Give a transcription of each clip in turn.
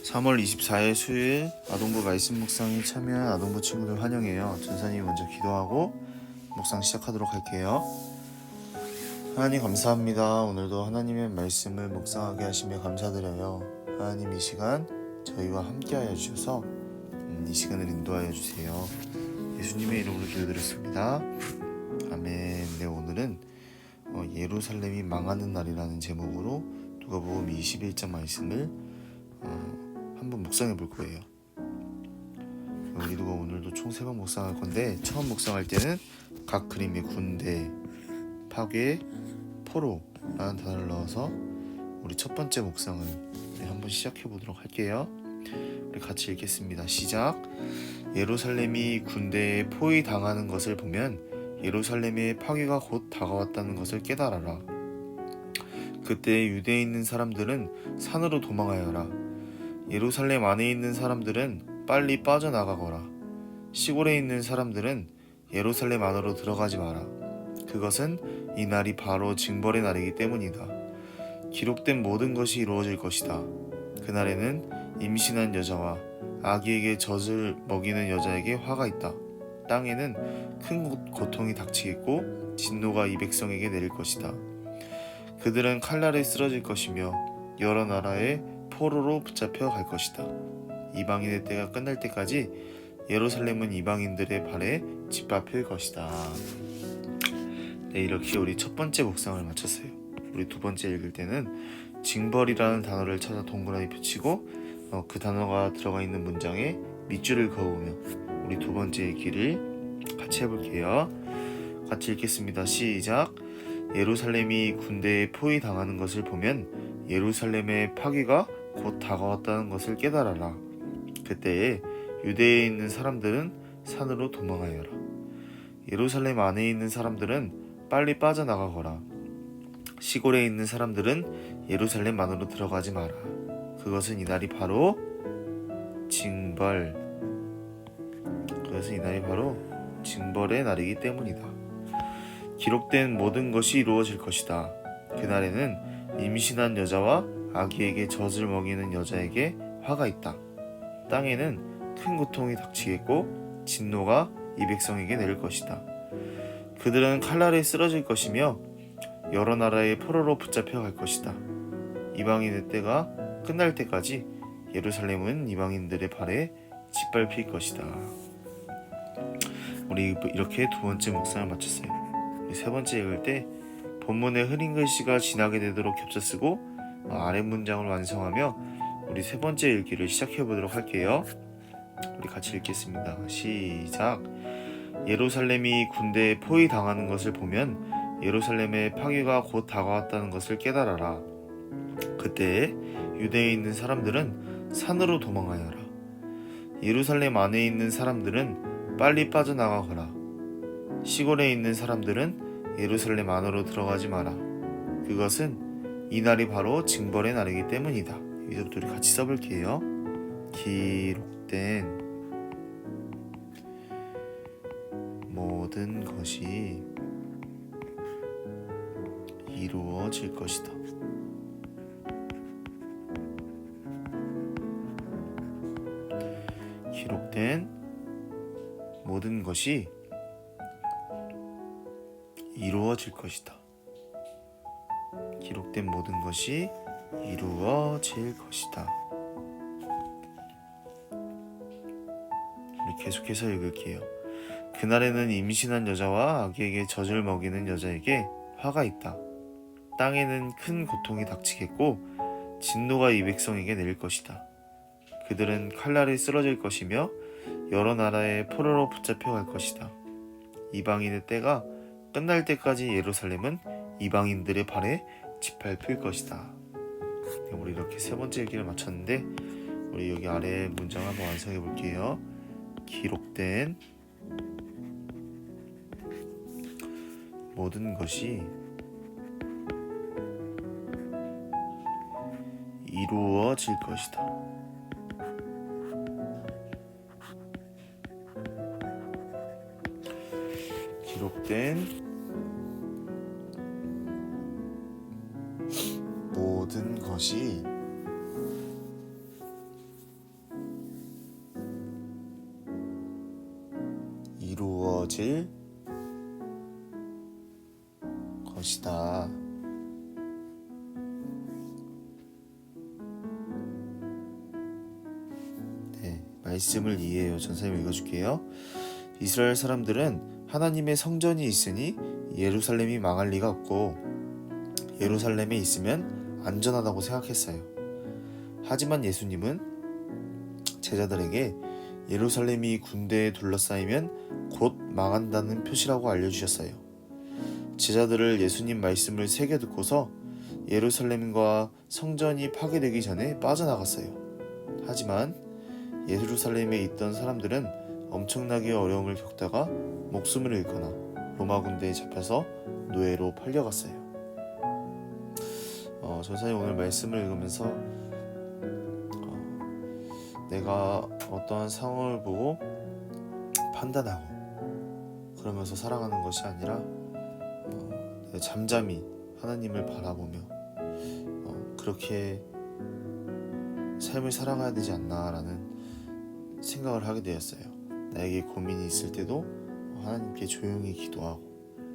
3월 24일 수요일 아동부 말씀 묵상에 참여한 아동부 친구들 환영해요. 전사님 먼저 기도하고 묵상 시작하도록 할게요. 하나님 감사합니다. 오늘도 하나님의 말씀을 묵상하게 하시며 감사드려요. 하나님 이 시간 저희와 함께하여 주셔서 이 시간을 인도하여 주세요. 예수님의 이름으로 기도드렸습니다. 아멘. 네, 오늘은 예루살렘이 망하는 날이라는 제목으로 누가복음 21장 말씀을 한번 묵상해 볼 거예요. 우리도 오늘도 총 3번 묵상할 건데, 처음 묵상할 때는 각 그림의 군대, 파괴, 포로라는 단어를 넣어서 우리 첫 번째 묵상을 한번 시작해 보도록 할게요. 우리 같이 읽겠습니다. 시작. 예루살렘이 군대에 포위당하는 것을 보면 예루살렘의 파괴가 곧 다가왔다는 것을 깨달아라. 그때 유대에 있는 사람들은 산으로 도망하여라. 예루살렘 안에 있는 사람들은 빨리 빠져나가거라. 시골에 있는 사람들은 예루살렘 안으로 들어가지 마라. 그것은 이 날이 바로 징벌의 날이기 때문이다. 기록된 모든 것이 이루어질 것이다. 그날에는 임신한 여자와 아기에게 젖을 먹이는 여자에게 화가 있다. 땅에는 큰 고통이 닥치겠고 진노가 이 백성에게 내릴 것이다. 그들은 칼날에 쓰러질 것이며 여러 나라의 포로로 붙잡혀 갈 것이다. 이방인의 때가 끝날 때까지 예루살렘은 이방인들의 발에 짓밟힐 것이다. 네, 이렇게 우리 첫 번째 묵상을 마쳤어요. 우리 두 번째 읽을 때는 징벌이라는 단어를 찾아 동그라미 붙이고 그 단어가 들어가 있는 문장에 밑줄을 그어보며 우리 두 번째 읽기를 같이 해볼게요. 같이 읽겠습니다. 시작. 예루살렘이 군대에 포위당하는 것을 보면 예루살렘의 파괴가 곧 다가왔다는 것을 깨달아라. 그때에 유대에 있는 사람들은 산으로 도망하여라. 예루살렘 안에 있는 사람들은 빨리 빠져나가거라. 시골에 있는 사람들은 예루살렘 안으로 들어가지 마라. 그것은 이날이 바로 징벌의 날이기 때문이다. 기록된 모든 것이 이루어질 것이다. 그날에는 임신한 여자와 아기에게 젖을 먹이는 여자에게 화가 있다. 땅에는 큰 고통이 닥치겠고 진노가 이 백성에게 내릴 것이다. 그들은 칼날에 쓰러질 것이며 여러 나라의 포로로 붙잡혀 갈 것이다. 이방인의 때가 끝날 때까지 예루살렘은 이방인들의 발에 짓밟힐 것이다. 우리 이렇게 두 번째 묵상을 마쳤어요. 세 번째 읽을 때 본문에 흐린 글씨가 지나게 되도록 겹쳐 쓰고 아래 문장을 완성하며 우리 세 번째 읽기를 시작해 보도록 할게요. 우리 같이 읽겠습니다. 시작. 예루살렘이 군대에 포위당하는 것을 보면 예루살렘의 파괴가 곧 다가왔다는 것을 깨달아라. 그때 유대에 있는 사람들은 산으로 도망하여라. 예루살렘 안에 있는 사람들은 빨리 빠져나가거라. 시골에 있는 사람들은 예루살렘 안으로 들어가지 마라. 그것은 이 날이 바로 징벌의 날이기 때문이다. 이제부터 우리 같이 써볼게요. 기록된 모든 것이 이루어질 것이다. 기록된 모든 것이 이루어질 것이다. 기록된 모든 것이 이루어질 것이다. 우리 계속해서 읽을게요. 그날에는 임신한 여자와 아기에게 젖을 먹이는 여자에게 화가 있다. 땅에는 큰 고통이 닥치겠고 진노가 이 백성에게 내릴 것이다. 그들은 칼날에 쓰러질 것이며 여러 나라의 포로로 붙잡혀 갈 것이다. 이방인의 때가 끝날 때까지 예루살렘은 이방인들의 발에 짓밟힐 것이다. 우리 이렇게 세 번째 얘기를 마쳤는데 우리 여기 아래 문장 한번 완성해 볼게요. 기록된 모든 것이 이루어질 것이다. 기록된 모든 것이 이루어질 것이다. 네, 말씀을 이해해요. 전사님 읽어줄게요. 이스라엘 사람들은 하나님의 성전이 있으니 예루살렘이 망할 리가 없고 예루살렘에 있으면 안전하다고 생각했어요. 하지만 예수님은 제자들에게 예루살렘이 군대에 둘러싸이면 곧 망한다는 표시라고 알려주셨어요. 제자들을 예수님 말씀을 새겨 듣고서 예루살렘과 성전이 파괴되기 전에 빠져나갔어요. 하지만 예루살렘에 있던 사람들은 엄청나게 어려움을 겪다가 목숨을 잃거나 로마 군대에 잡혀서 노예로 팔려갔어요. 전사님 오늘 말씀을 읽으면서 내가 어떠한 상황을 보고 판단하고 그러면서 살아가는 것이 아니라 내가 잠잠히 하나님을 바라보며 그렇게 삶을 살아가야 되지 않나라는 생각을 하게 되었어요. 나에게 고민이 있을 때도 하나님께 조용히 기도하고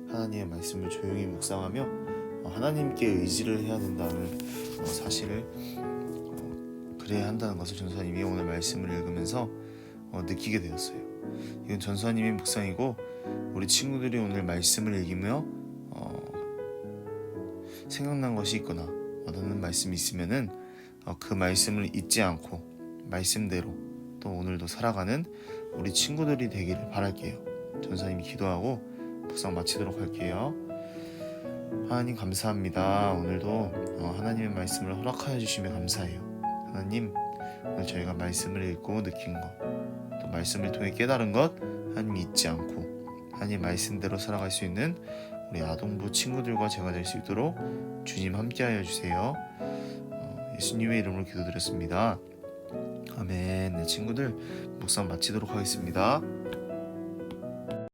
하나님의 말씀을 조용히 묵상하며 하나님께 의지를 해야 된다는 사실을 그래야 한다는 것을 전사님이 오늘 말씀을 읽으면서 느끼게 되었어요. 이건 전사님의 묵상이고 우리 친구들이 오늘 말씀을 읽으며 생각난 것이 있거나 와닿는 말씀이 있으면은 그 말씀을 잊지 않고 말씀대로 또 오늘도 살아가는 우리 친구들이 되기를 바랄게요. 전사님이 기도하고 묵상 마치도록 할게요. 하나님 감사합니다. 오늘도 하나님의 말씀을 허락하여 주시며 감사해요. 하나님, 오늘 저희가 말씀을 읽고 느낀 것, 또 말씀을 통해 깨달은 것 하나님 잊지 않고 하나님 말씀대로 살아갈 수 있는 우리 아동부 친구들과 제가 될 수 있도록 주님 함께하여 주세요. 예수님의 이름으로 기도드렸습니다. 아멘. 네, 친구들 묵상 마치도록 하겠습니다.